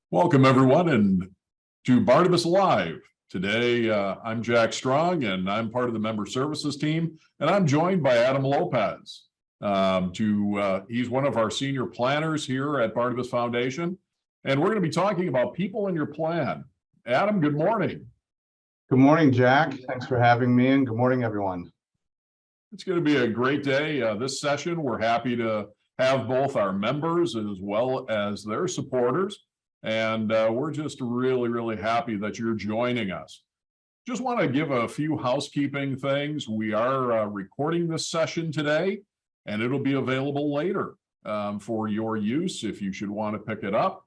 Welcome, everyone, and to Barnabas Live. Today, I'm Jack Strong, and I'm part of the member services team, and I'm joined by Adam Lopez. He's one of our senior planners here at Barnabas Foundation, and we're going to be talking about people in your plan. Adam, good morning. Good morning, Jack. Thanks for having me, and good morning, everyone. It's going to be a great day. This session, we're happy to have both our members as well as their supporters. And we're just really happy that you're joining us. Just want to give a few housekeeping things. We are recording this session today, and it'll be available later for your use if you should want to pick it up.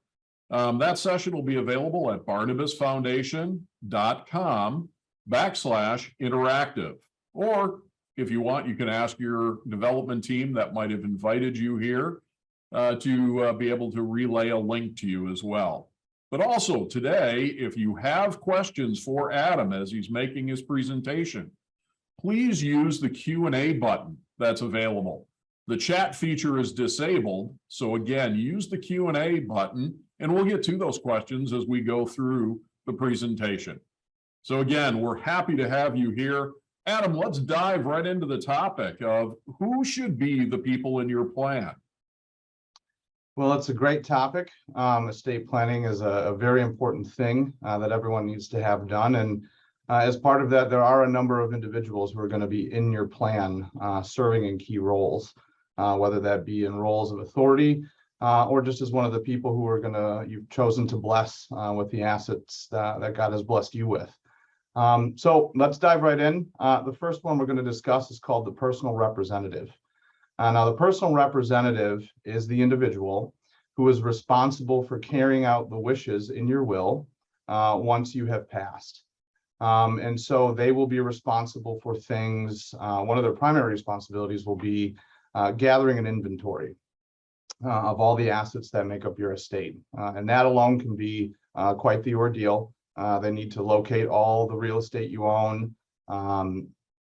That session will be available at barnabasfoundation.com/interactive. Or if you want, you can ask your development team that might have invited you here to be able to relay a link to you as well. But also today, if you have questions for Adam as he's making his presentation, please use the Q&A button that's available. The chat feature is disabled, so again, use the Q&A button and we'll get to those questions as we go through the presentation. So again, we're happy to have you here. Adam, let's dive right into the topic of who should be the people in your plan. Well, it's a great topic. Estate planning is a very important thing that everyone needs to have done. And as part of that, there are a number of individuals who are going to be in your plan serving in key roles, whether that be in roles of authority or just as one of the people who are you've chosen to bless with the assets that God has blessed you with. So let's dive right in. The first one we're going to discuss is called the personal representative. Now, the personal representative is the individual who is responsible for carrying out the wishes in your will once you have passed. And so they will be responsible for things. One of their primary responsibilities will be gathering an inventory of all the assets that make up your estate. And that alone can be quite the ordeal. They need to locate all the real estate you own,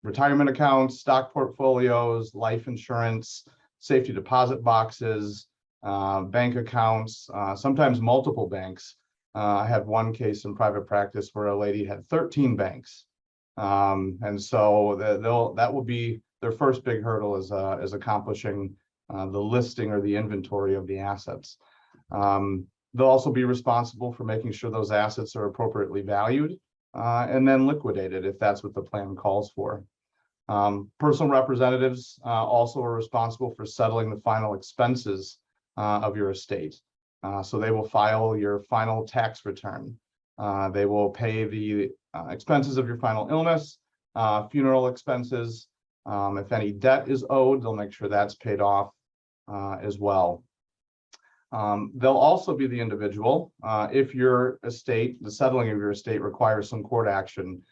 retirement accounts, stock portfolios, life insurance, safety deposit boxes, bank accounts, sometimes multiple banks. I had one case in private practice where a lady had 13 banks. And so that will be their first big hurdle is accomplishing the listing or the inventory of the assets. They'll also be responsible for making sure those assets are appropriately valued and then liquidated if that's what the plan calls for. Personal representatives also are responsible for settling the final expenses of your estate. So they will file your final tax return. They will pay the expenses of your final illness, funeral expenses. If any debt is owed, they'll make sure that's paid off as well. They'll also be the individual, if your estate, the settling of your estate requires some court action,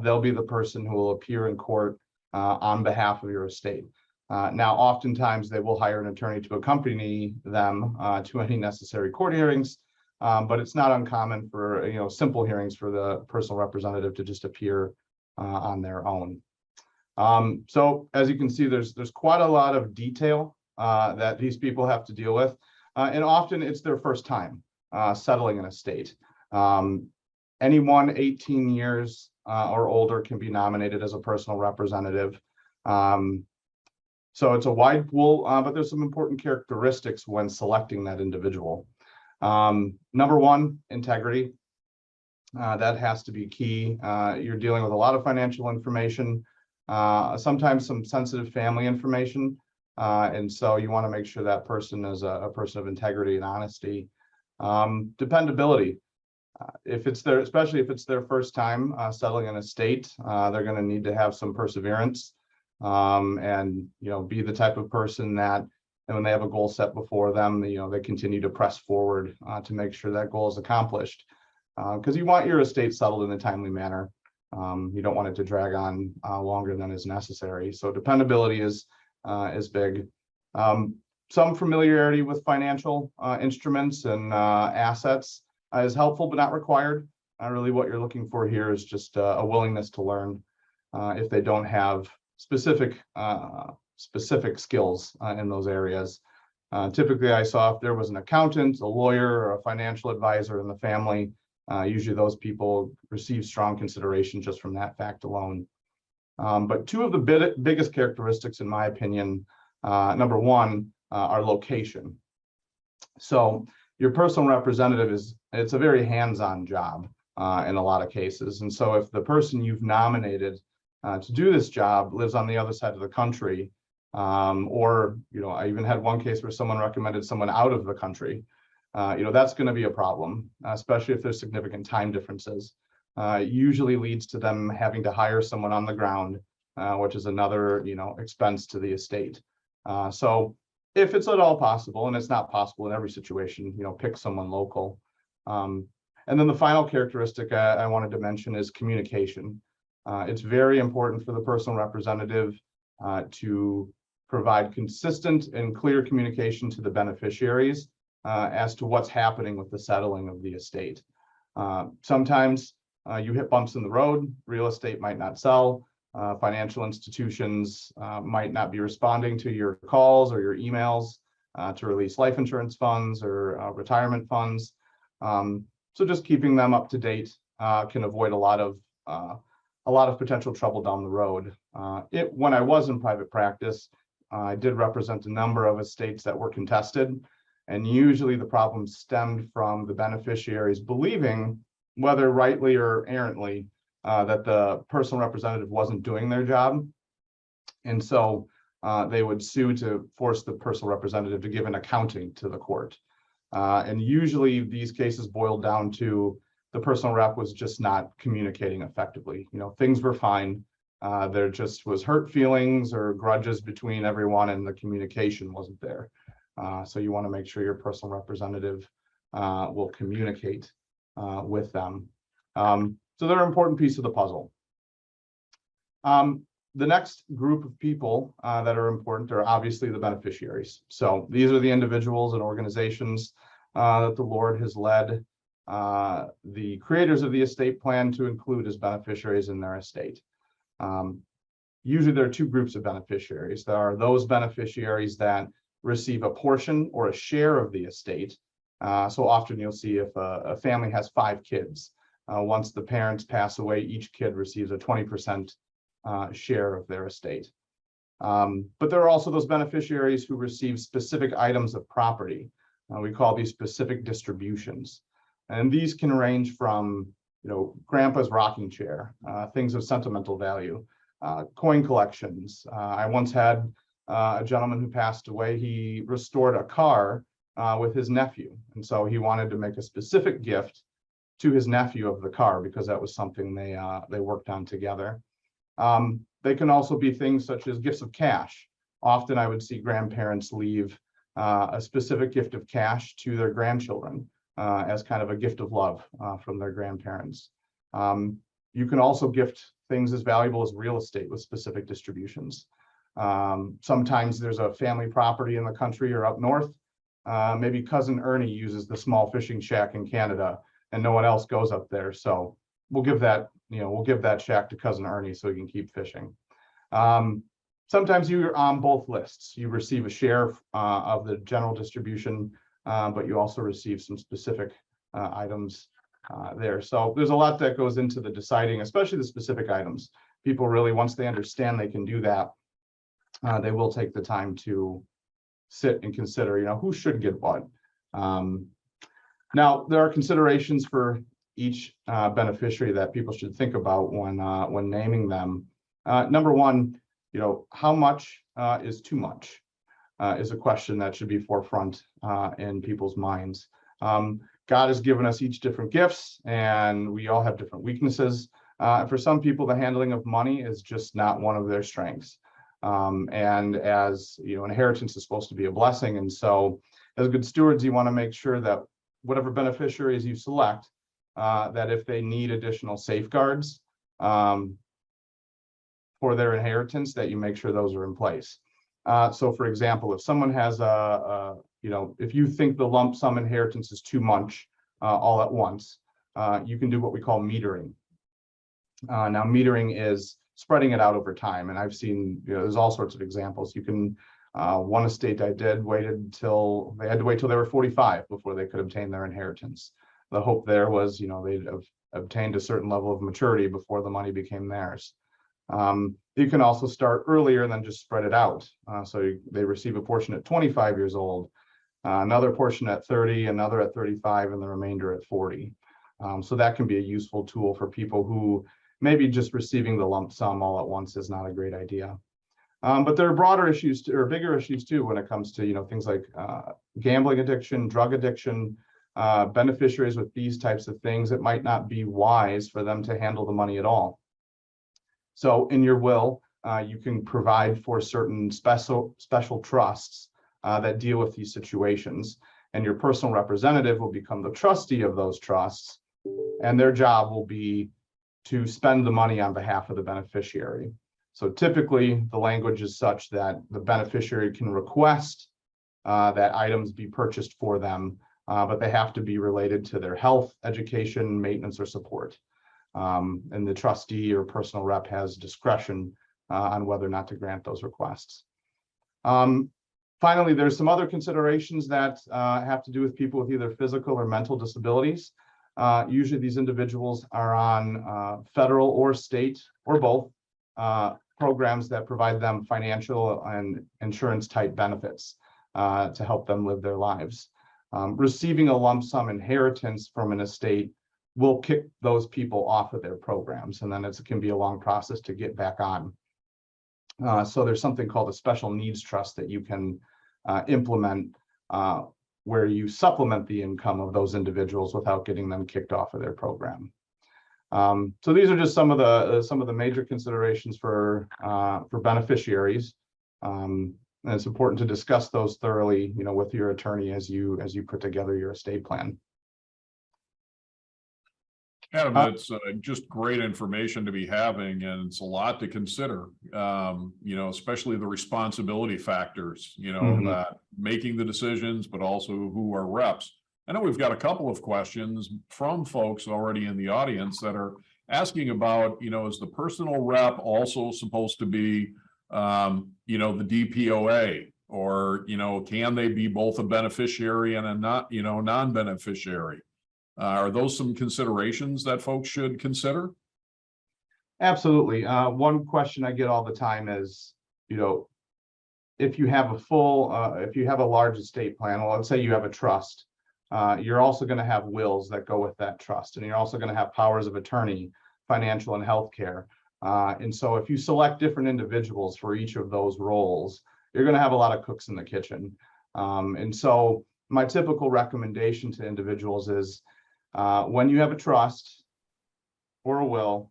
they'll be the person who will appear in court on behalf of your estate. Now, oftentimes they will hire an attorney to accompany them to any necessary court hearings, but it's not uncommon for simple hearings for the personal representative to just appear on their own. So as you can see, there's quite a lot of detail that these people have to deal with, and often it's their first time settling an estate. Anyone 18 years or older can be nominated as a personal representative. So it's a wide pool, but there's some important characteristics when selecting that individual. Number one, integrity. That has to be key. You're dealing with a lot of financial information, sometimes some sensitive family information. And so you want to make sure that person is a person of integrity and honesty. Dependability. Especially if it's their first time settling an estate, they're going to need to have some perseverance and be the type of person that when they have a goal set before them, they continue to press forward to make sure that goal is accomplished. Because you want your estate settled in a timely manner. You don't want it to drag on longer than is necessary. So dependability is big. Some familiarity with financial instruments and assets is helpful but not required. Really what you're looking for here is just a willingness to learn if they don't have specific skills in those areas. Typically, I saw if there was an accountant, a lawyer, or a financial advisor in the family, usually those people receive strong consideration just from that fact alone. But two of the biggest characteristics, in my opinion, number one, are location. So your personal representative it's a very hands-on job in a lot of cases. And so if the person you've nominated to do this job lives on the other side of the country, or, I even had one case where someone recommended someone out of the country, that's going to be a problem, especially if there's significant time differences. It usually leads to them having to hire someone on the ground, which is another, expense to the estate. So if it's at all possible, and it's not possible in every situation, pick someone local. And then the final characteristic I wanted to mention is communication. It's very important for the personal representative to provide consistent and clear communication to the beneficiaries as to what's happening with the settling of the estate. Sometimes you hit bumps in the road, real estate might not sell, financial institutions might not be responding to your calls or your emails to release life insurance funds or retirement funds. So just keeping them up to date can avoid a lot of potential trouble down the road. When I was in private practice, I did represent a number of estates that were contested, and usually the problem stemmed from the beneficiaries believing, whether rightly or errantly, that the personal representative wasn't doing their job. And so they would sue to force the personal representative to give an accounting to the court. And usually these cases boiled down to the personal rep was just not communicating effectively. Things were fine. There just was hurt feelings or grudges between everyone, and the communication wasn't there. So you want to make sure your personal representative will communicate with them. So they're an important piece of the puzzle. The next group of people that are important are obviously the beneficiaries. So these are the individuals and organizations that the Lord has led the creators of the estate plan to include as beneficiaries in their estate. Usually there are two groups of beneficiaries. There are those beneficiaries that receive a portion or a share of the estate. So often you'll see if a family has 5 kids, once the parents pass away, each kid receives a 20% share of their estate. But there are also those beneficiaries who receive specific items of property. We call these specific distributions. And these can range from, grandpa's rocking chair, things of sentimental value, coin collections. I once had a gentleman who passed away. He restored a car with his nephew. And so he wanted to make a specific gift to his nephew of the car because that was something they worked on together. They can also be things such as gifts of cash. Often I would see grandparents leave a specific gift of cash to their grandchildren as kind of a gift of love from their grandparents. You can also gift things as valuable as real estate with specific distributions. Sometimes there's a family property in the country or up north. Maybe cousin Ernie uses the small fishing shack in Canada and no one else goes up there. So we'll give that shack to cousin Ernie so he can keep fishing. Sometimes you're on both lists. You receive a share of the general distribution, but you also receive some specific items there. So there's a lot that goes into the deciding, especially the specific items. People really, once they understand they can do that, they will take the time to sit and consider, who should get what. Now, there are considerations for each beneficiary that people should think about when naming them. Number one, how much is too much is a question that should be forefront in people's minds. God has given us each different gifts, and we all have different weaknesses. For some people, the handling of money is just not one of their strengths. And as inheritance is supposed to be a blessing, and so as good stewards, you want to make sure that whatever beneficiaries you select, that if they need additional safeguards for their inheritance, that you make sure those are in place. So for example, if someone has if you think the lump sum inheritance is too much all at once, you can do what we call metering. Now metering is spreading it out over time. And I've seen, there's all sorts of examples. You can One estate I did they had to wait till they were 45 before they could obtain their inheritance. The hope there was, they'd have obtained a certain level of maturity before the money became theirs. You can also start earlier and then just spread it out. They receive a portion at 25 years old, another portion at 30, another at 35, and the remainder at 40. So that can be a useful tool for people who maybe just receiving the lump sum all at once is not a great idea. But there are broader issues or bigger issues too when it comes to things like gambling addiction, drug addiction, beneficiaries with these types of things. It might not be wise for them to handle the money at all. So in your will, you can provide for certain special trusts that deal with these situations, and your personal representative will become the trustee of those trusts, and their job will be to spend the money on behalf of the beneficiary. So typically, the language is such that the beneficiary can request that items be purchased for them, but they have to be related to their health, education, maintenance, or support. And the trustee or personal rep has discretion on whether or not to grant those requests. Finally, there's some other considerations that have to do with people with either physical or mental disabilities. Usually these individuals are on federal or state or both programs that provide them financial and insurance type benefits to help them live their lives. Receiving a lump sum inheritance from an estate will kick those people off of their programs, and then it can be a long process to get back on. So there's something called a special needs trust that you can implement where you supplement the income of those individuals without getting them kicked off of their program. So these are just some of the major considerations for beneficiaries. And it's important to discuss those thoroughly, with your attorney as you put together your estate plan. Adam, that's just great information to be having, and it's a lot to consider, especially the responsibility factors, that making the decisions, but also who are reps. I know we've got a couple of questions from folks already in the audience that are asking about, is the personal rep also supposed to be, the DPOA, or, can they be both a beneficiary and a non-beneficiary? Are those some considerations that folks should consider? Absolutely. One question I get all the time is, if you have a large estate plan, well, let's say you have a trust, you're also going to have wills that go with that trust, and you're also going to have powers of attorney, financial and healthcare. And so if you select different individuals for each of those roles, you're going to have a lot of cooks in the kitchen. And so my typical recommendation to individuals is, when you have a trust or a will,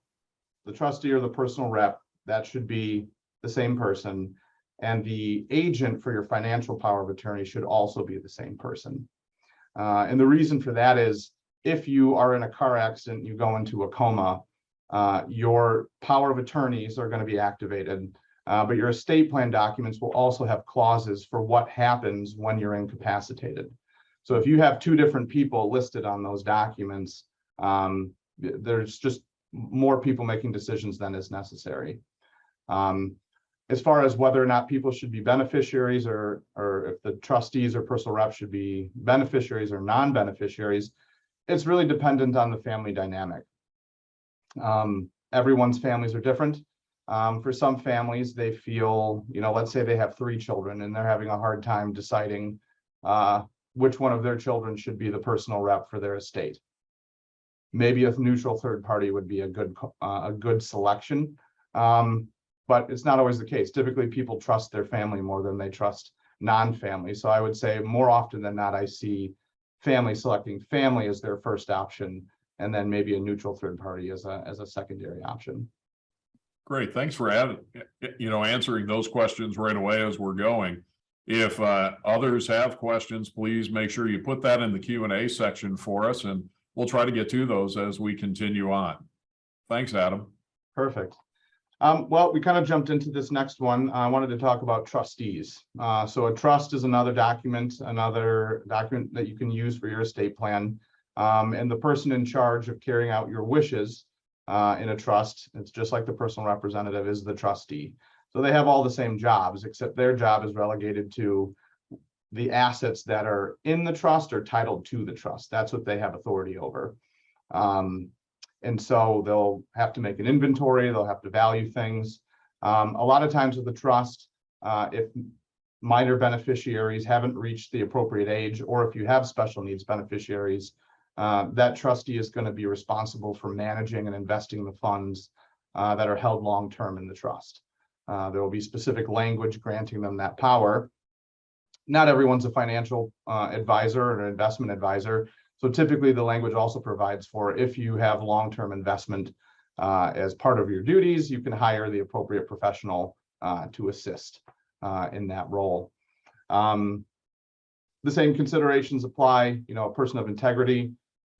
the trustee or the personal rep, that should be the same person. And the agent for your financial power of attorney should also be the same person. And the reason for that is, if you are in a car accident, you go into a coma, your power of attorneys are going to be activated, but your estate plan documents will also have clauses for what happens when you're incapacitated. So if you have two different people listed on those documents, there's just more people making decisions than is necessary. As far as whether or not people should be beneficiaries, or if the trustees or personal reps should be beneficiaries or non-beneficiaries, it's really dependent on the family dynamic. Everyone's families are different. For some families, they feel, let's say they have 3 children and they're having a hard time deciding which one of their children should be the personal rep for their estate. Maybe a neutral third party would be a good selection, but it's not always the case. Typically, people trust their family more than they trust non-family. So I would say more often than not, I see family selecting family as their first option, and then maybe a neutral third party as a secondary option. Great, thanks for answering those questions right away as we're going. If others have questions, please make sure you put that in the Q&A section for us, and we'll try to get to those as we continue on. Thanks, Adam. Perfect. Well, we kind of jumped into this next one. I wanted to talk about trustees. So a trust is another document that you can use for your estate plan. And the person in charge of carrying out your wishes in a trust, it's just like the personal representative, is the trustee. So they have all the same jobs, except their job is relegated to the assets that are in the trust or titled to the trust. That's what they have authority over. And so they'll have to make an inventory, they'll have to value things. A lot of times with the trust, if minor beneficiaries haven't reached the appropriate age, or if you have special needs beneficiaries, that trustee is going to be responsible for managing and investing the funds that are held long-term in the trust. There will be specific language granting them that power. Not everyone's a financial advisor or an investment advisor. So typically the language also provides for, if you have long-term investment as part of your duties, you can hire the appropriate professional to assist in that role. The same considerations apply, a person of integrity,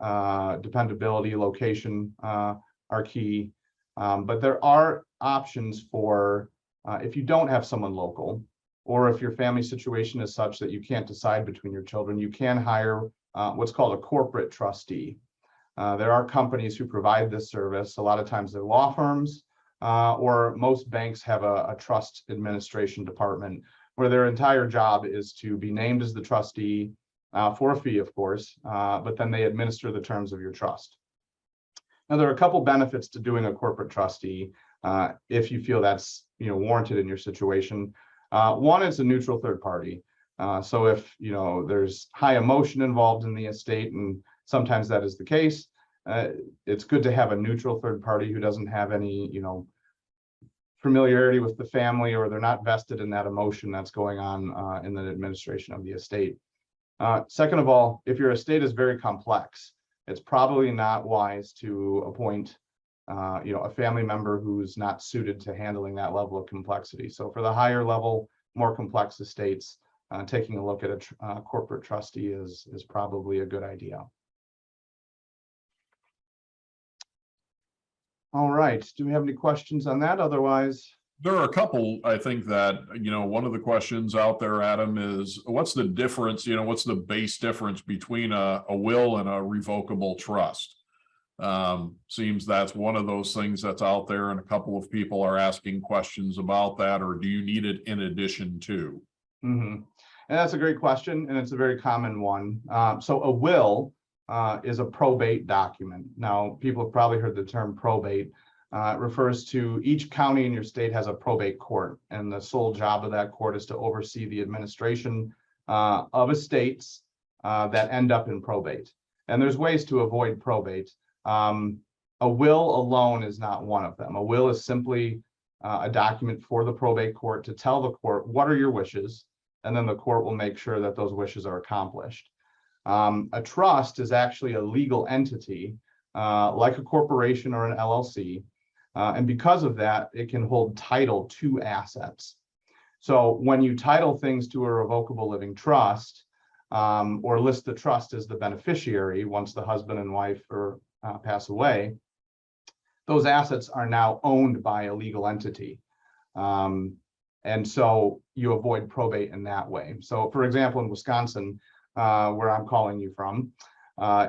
dependability, location are key. But there are options for if you don't have someone local, or if your family situation is such that you can't decide between your children, you can hire what's called a corporate trustee. There are companies who provide this service. A lot of times they're law firms, or most banks have a trust administration department where their entire job is to be named as the trustee for a fee, of course, but then they administer the terms of your trust. Now, there are a couple benefits to doing a corporate trustee if you feel that's warranted in your situation. One is a neutral third party. So if there's high emotion involved in the estate, and sometimes that is the case, it's good to have a neutral third party who doesn't have any familiarity with the family, or they're not vested in that emotion that's going on in the administration of the estate. Second of all, if your estate is very complex, it's probably not wise to appoint a family member who's not suited to handling that level of complexity. So for the higher level, more complex estates, taking a look at a corporate trustee is probably a good idea. All right, do we have any questions on that? Otherwise, there are a couple. I think that, one of the questions out there, Adam, is what's the difference, what's the base difference between a will and a revocable trust? Seems that's one of those things that's out there, and a couple of people are asking questions about that, or do you need it in addition to? And that's a great question, and it's a very common one. So a will is a probate document. Now, people have probably heard the term probate. It refers to each county in your state has a probate court, and the sole job of that court is to oversee the administration of estates that end up in probate. And there's ways to avoid probate. A will alone is not one of them. A will is simply a document for the probate court to tell the court what are your wishes, and then the court will make sure that those wishes are accomplished. A trust is actually a legal entity, like a corporation or an LLC. And because of that, it can hold title to assets. So when you title things to a revocable living trust, or list the trust as the beneficiary once the husband and wife pass away, those assets are now owned by a legal entity. And so you avoid probate in that way. So for example, in Wisconsin, where I'm calling you from,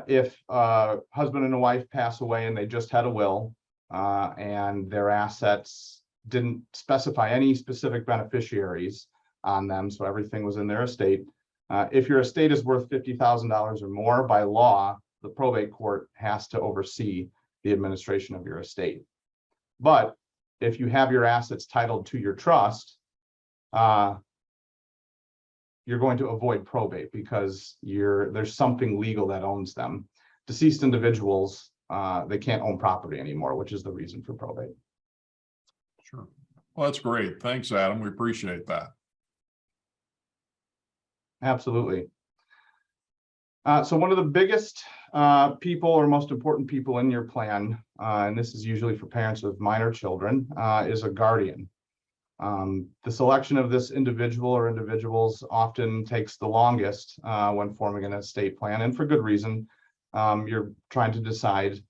if a husband and a wife pass away and they just had a will, and their assets didn't specify any specific beneficiaries on them, so everything was in their estate. If your estate is worth $50,000 or more, by law, the probate court has to oversee the administration of your estate. But if you have your assets titled to your trust, you're going to avoid probate because there's something legal that owns them. Deceased individuals, they can't own property anymore, which is the reason for probate. Sure. Well, that's great. Thanks, Adam. We appreciate that. Absolutely. So one of the biggest people or most important people in your plan, and this is usually for parents with minor children, is a guardian. The selection of this individual or individuals often takes the longest when forming an estate plan, and for good reason. You're trying to decide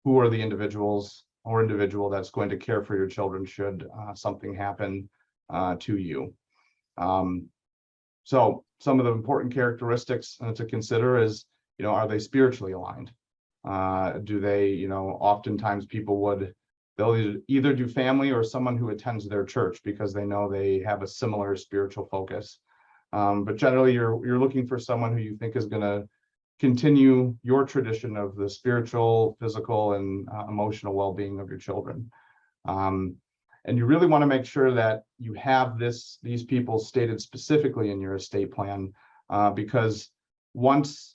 who are the individuals or individual that's going to care for your children should something happen to you. So some of the important characteristics to consider is, are they spiritually aligned? Do they, oftentimes people would They'll either do family or someone who attends their church because they know they have a similar spiritual focus. But generally, you're looking for someone who you think is going to continue your tradition of the spiritual, physical, and emotional well-being of your children. And you really want to make sure that you have these people stated specifically in your estate plan, because once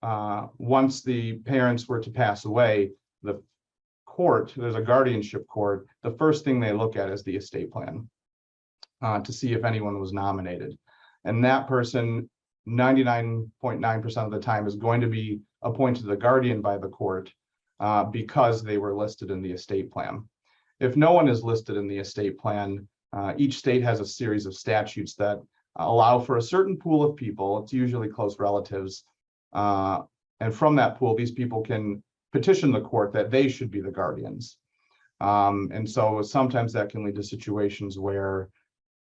the parents were to pass away, the court, there's a guardianship court, the first thing they look at is the estate plan to see if anyone was nominated. And that person, 99.9% of the time, is going to be appointed the guardian by the court because they were listed in the estate plan. If no one is listed in the estate plan, each state has a series of statutes that allow for a certain pool of people. It's usually close relatives. And from that pool, these people can petition the court that they should be the guardians. And so sometimes that can lead to situations where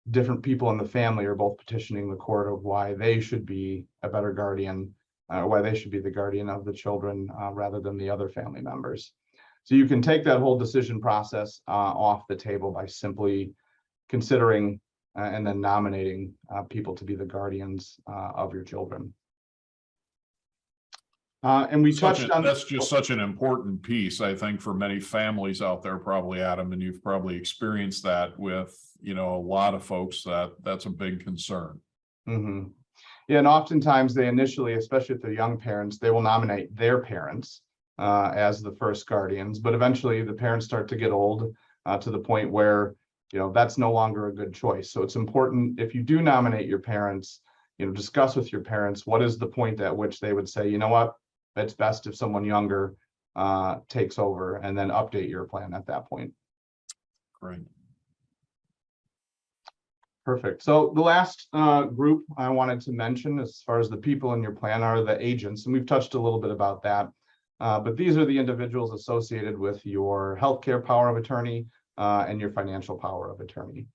different people in the family are both petitioning the court of why they should be a better guardian, why they should be the guardian of the children rather than the other family members. So you can take that whole decision process off the table by simply considering and then nominating people to be the guardians of your children. And we touched on that's just such an important piece, I think, for many families out there, probably, Adam, and you've probably experienced that with, a lot of folks that's a big concern. Mm-hmm. Yeah, and oftentimes they initially, especially if they're young parents, they will nominate their parents as the first guardians, but eventually the parents start to get old to the point where, that's no longer a good choice. So it's important, if you do nominate your parents, discuss with your parents, what is the point at which they would say, you know what, it's best if someone younger takes over, and then update your plan at that point. Great. Perfect. So the last group I wanted to mention as far as the people in your plan are the agents, and we've touched a little bit about that. But these are the individuals associated with your healthcare power of attorney and your financial power of attorney.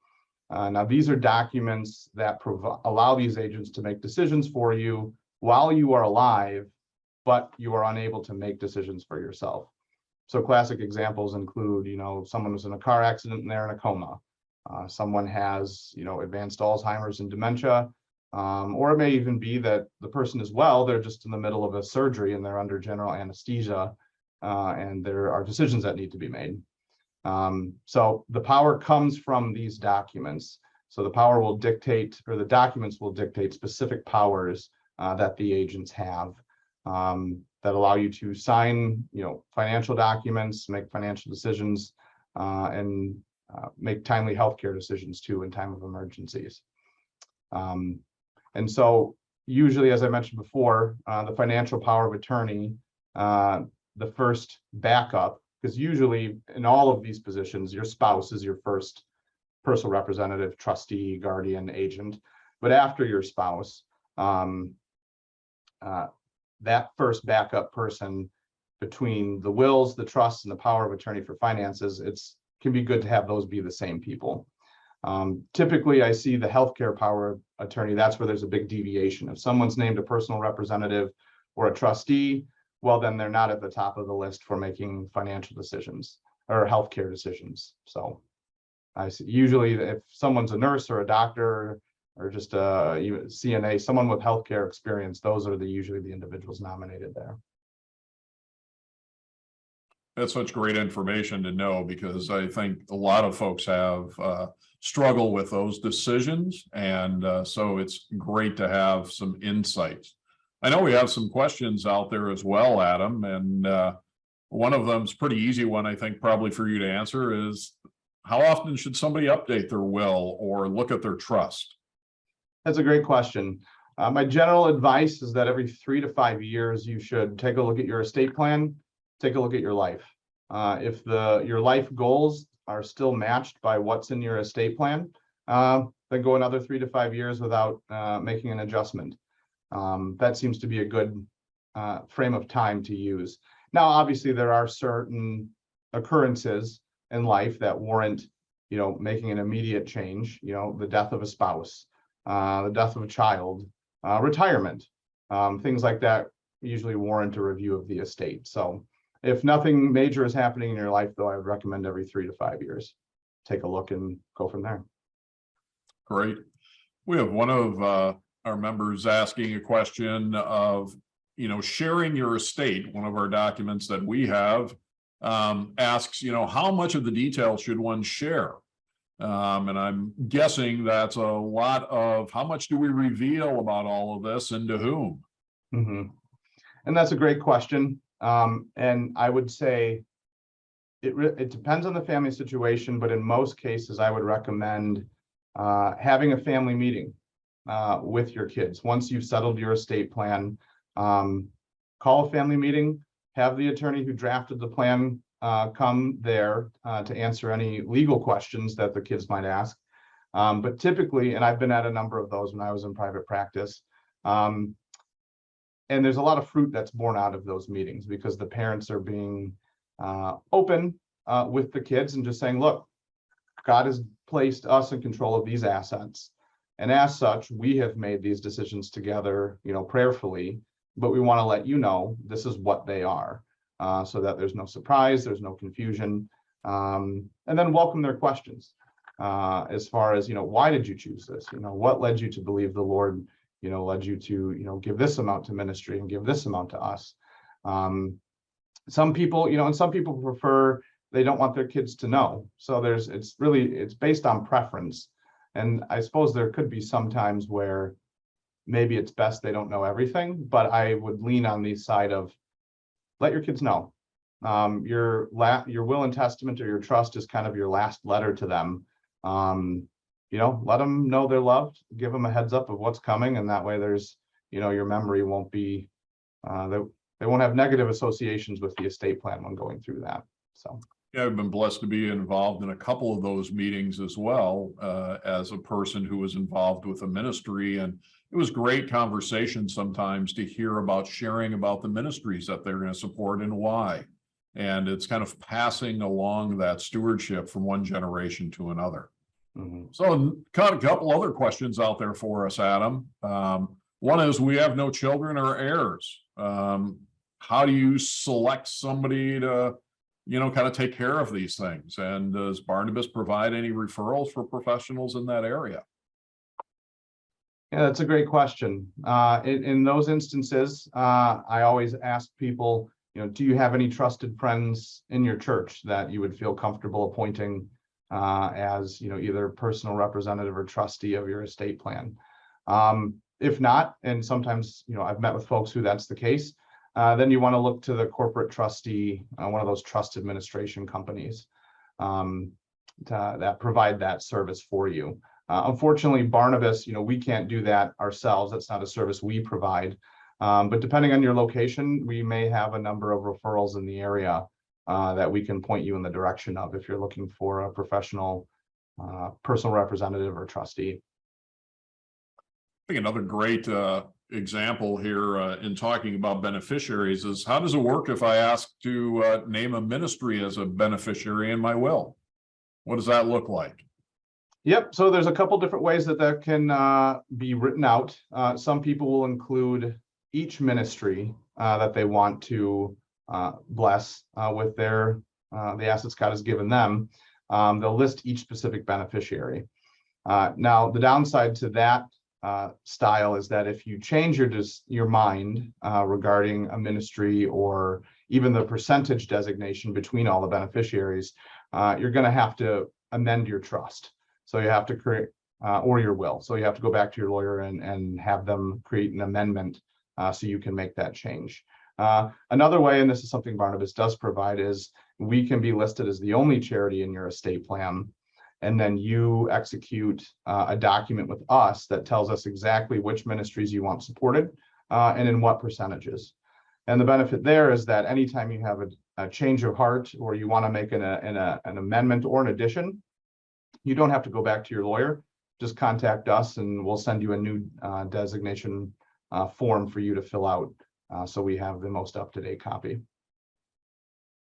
Now, these are documents that allow these agents to make decisions for you while you are alive, but you are unable to make decisions for yourself. So classic examples include, someone was in a car accident and they're in a coma. Someone has, advanced Alzheimer's and dementia, or it may even be that the person is well, they're just in the middle of a surgery and they're under general anesthesia, and there are decisions that need to be made. So the power comes from these documents. So the power will dictate, or the documents will dictate specific powers that the agents have that allow you to sign, financial documents, make financial decisions, and make timely healthcare decisions too in time of emergencies. And so usually, as I mentioned before, the financial power of attorney, the first backup, because usually in all of these positions, your spouse is your first personal representative, trustee, guardian, agent. But after your spouse, that first backup person between the wills, the trusts, and the power of attorney for finances, can be good to have those be the same people. Typically, I see the healthcare power of attorney, that's where there's a big deviation. If someone's named a personal representative or a trustee, well, then they're not at the top of the list for making financial decisions or healthcare decisions. So I see, usually if someone's a nurse or a doctor or just a CNA, someone with healthcare experience, those are usually the individuals nominated there. That's such great information to know, because I think a lot of folks have struggle with those decisions. And so it's great to have some insights. I know we have some questions out there as well, Adam, and one of them is pretty easy one, I think, probably for you to answer is, how often should somebody update their will or look at their trust? That's a great question. My general advice is that every 3 to 5 years, you should take a look at your estate plan, take a look at your life. If your life goals are still matched by what's in your estate plan, then go another 3 to 5 years without making an adjustment. That seems to be a good frame of time to use. Now, obviously, there are certain occurrences in life that warrant, making an immediate change. The death of a spouse, the death of a child, retirement, things like that usually warrant a review of the estate. So If nothing major is happening in your life, though, I would recommend every 3 to 5 years. Take a look and go from there. Great. We have one of our members asking a question of, sharing your estate. One of our documents that we have asks, how much of the details should one share? And I'm guessing that's a lot of how much do we reveal about all of this and to whom? Mm-hmm. And that's a great question. And I would say it depends on the family situation, but in most cases, I would recommend having a family meeting with your kids. Once you've settled your estate plan, call a family meeting, have the attorney who drafted the plan come there to answer any legal questions that the kids might ask. But typically, and I've been at a number of those when I was in private practice, and there's a lot of fruit that's born out of those meetings because the parents are being open with the kids and just saying, look, God has placed us in control of these assets. And as such, we have made these decisions together, prayerfully, but we want to let you know this is what they are, so that there's no surprise, there's no confusion, and then welcome their questions as far as, why did you choose this? What led you to believe the Lord, led you to, give this amount to ministry and give this amount to us. Some people, and some people prefer, they don't want their kids to know. So it's based on preference. And I suppose there could be some times where maybe it's best they don't know everything, but I would lean on the side of let your kids know. Your will and testament or your trust is kind of your last letter to them. Let them know they're loved, give them a heads up of what's coming. And that way there's, your memory won't be, they won't have negative associations with the estate plan when going through that. So. Yeah, I've been blessed to be involved in a couple of those meetings as well, as a person who was involved with a ministry. And it was great conversation sometimes to hear about sharing about the ministries that they're going to support and why. And it's kind of passing along that stewardship from one generation to another. Mm-hmm. So got a couple other questions out there for us, Adam. One is, we have no children or heirs. How do you select somebody to kind of take care of these things? And does Barnabas provide any referrals for professionals in that area? Yeah, that's a great question. In those instances, I always ask people, do you have any trusted friends in your church that you would feel comfortable appointing as, either personal representative or trustee of your estate plan? If not, and sometimes, I've met with folks who that's the case, then you want to look to the corporate trustee, one of those trust administration companies that provide that service for you. Unfortunately, Barnabas, we can't do that ourselves. That's not a service we provide. But depending on your location, we may have a number of referrals in the area that we can point you in the direction of if you're looking for a professional personal representative or trustee. I think another great example here in talking about beneficiaries is, how does it work if I ask to name a ministry as a beneficiary in my will? What does that look like? Yep. So there's a couple different ways that can be written out. Some people will include each ministry that they want to bless with the assets God has given them. They'll list each specific beneficiary. Now, the downside to that style is that if you change your mind regarding a ministry or even the percentage designation between all the beneficiaries, you're going to have to amend your trust. So you have to create, or your will. So you have to go back to your lawyer and have them create an amendment so you can make that change. Another way, and this is something Barnabas does provide, is we can be listed as the only charity in your estate plan. And then you execute a document with us that tells us exactly which ministries you want supported and in what percentages. And the benefit there is that anytime you have a change of heart or you want to make an amendment or an addition, you don't have to go back to your lawyer. Just contact us and we'll send you a new designation form for you to fill out so we have the most up-to-date copy.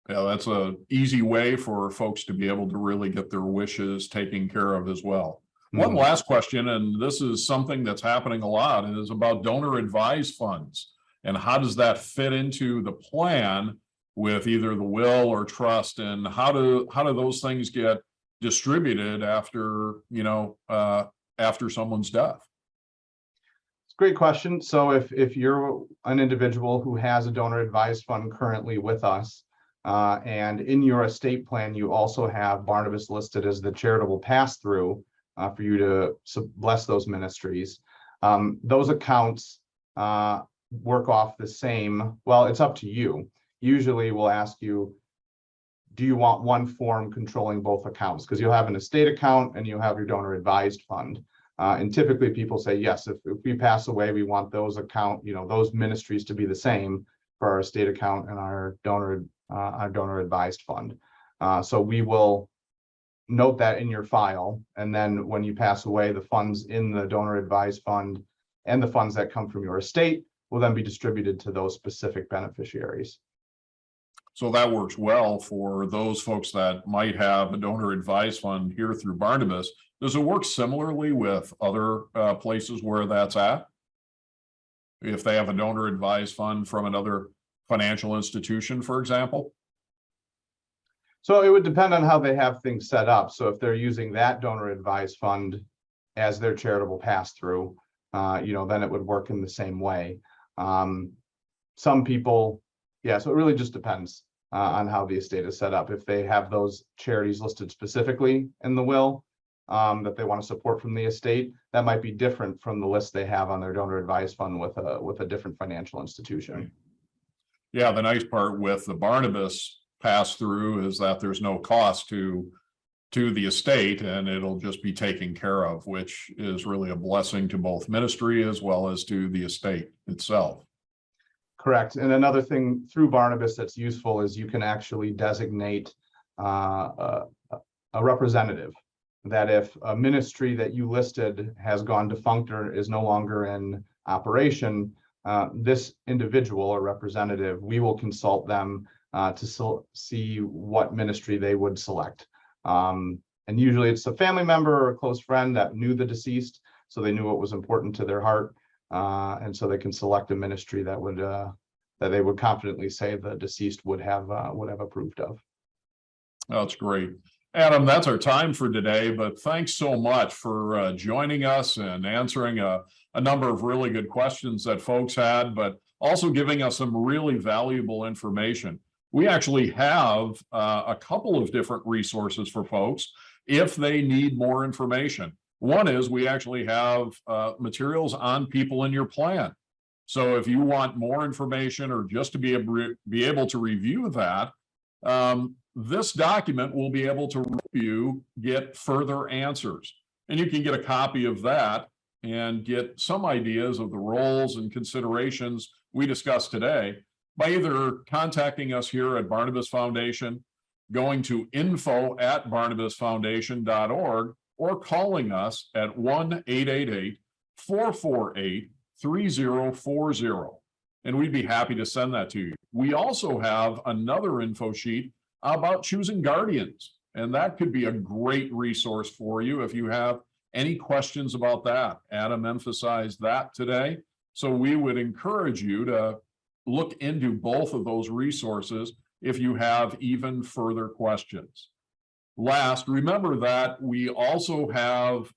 Yeah, that's an easy way for folks to be able to really get their wishes taken care of as well. One last question, and this is something that's happening a lot, and is about donor advised funds. And how does that fit into the plan with either the will or trust, and how do those things get distributed after, after someone's death? It's a great question. So if you're an individual who has a donor advised fund currently with us, and in your estate plan, you also have Barnabas listed as the charitable pass-through for you to bless those ministries. Those accounts work off the same. Well, it's up to you. Usually we'll ask you, do you want one form controlling both accounts? Because you'll have an estate account and you have your donor advised fund. And typically people say, yes, if we pass away, we want those those ministries to be the same for our estate account and our donor advised fund. So we will note that in your file. And then when you pass away, the funds in the donor advised fund and the funds that come from your estate will then be distributed to those specific beneficiaries. So that works well for those folks that might have a donor advised fund here through Barnabas. Does it work similarly with other places where that's at? If they have a donor advised fund from another financial institution, for example? So it would depend on how they have things set up. So if they're using that donor advised fund as their charitable pass-through, then it would work in the same way. Some people, so it really just depends on how the estate is set up. If they have those charities listed specifically in the will that they want to support from the estate, that might be different from the list they have on their donor advised fund with a different financial institution. Yeah, the nice part with the Barnabas pass through is that there's no cost to the estate, and it'll just be taken care of, which is really a blessing to both ministry as well as to the estate itself. Correct. And another thing through Barnabas that's useful is you can actually designate a representative, that if a ministry that you listed has gone defunct or is no longer in operation, this individual or representative, we will consult them to see what ministry they would select. And usually it's a family member or a close friend that knew the deceased, so they knew what was important to their heart. And so they can select a ministry that would that they would confidently say the deceased would have approved of. That's great. Adam, that's our time for today, but thanks so much for joining us and answering a number of really good questions that folks had, but also giving us some really valuable information. We actually have a couple of different resources for folks if they need more information. One is we actually have materials on people in your plan. So if you want more information or just to be able to review that, this document will be able to help you get further answers. And you can get a copy of that and get some ideas of the roles and considerations we discussed today by either contacting us here at Barnabas Foundation, going to info@barnabasfoundation.org, or calling us at 1-888-448-3040. And we'd be happy to send that to you. We also have another info sheet about choosing guardians, and that could be a great resource for you if you have any questions about that. Adam emphasized that today. So we would encourage you to look into both of those resources if you have even further questions. Last, remember that we also have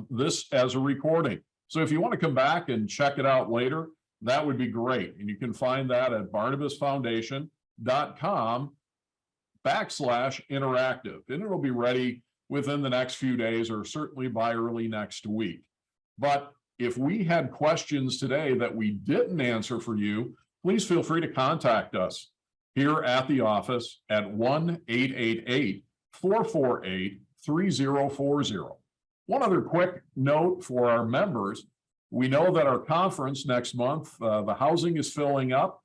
this as a recording. So if you want to come back and check it out later, that would be great. And you can find that at barnabasfoundation.com/interactive. And it'll be ready within the next few days or certainly by early next week. But if we had questions today that we didn't answer for you, please feel free to contact us here at the office at 1-888-448-3040. One other quick note for our members. We know that our conference next month, the housing is filling up.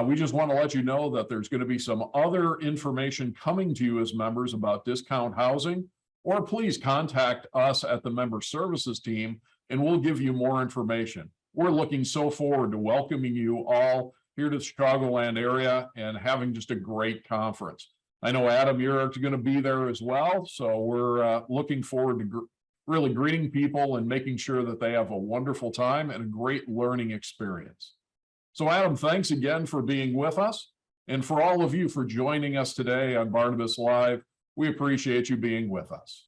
We just want to let you know that there's going to be some other information coming to you as members about discount housing, or please contact us at the member services team and we'll give you more information. We're looking so forward to welcoming you all here to the Chicagoland area and having just a great conference. I know, Adam, you're going to be there as well. So we're looking forward to really greeting people and making sure that they have a wonderful time and a great learning experience. So, Adam, thanks again for being with us. And for all of you for joining us today on Barnabas Live, we appreciate you being with us.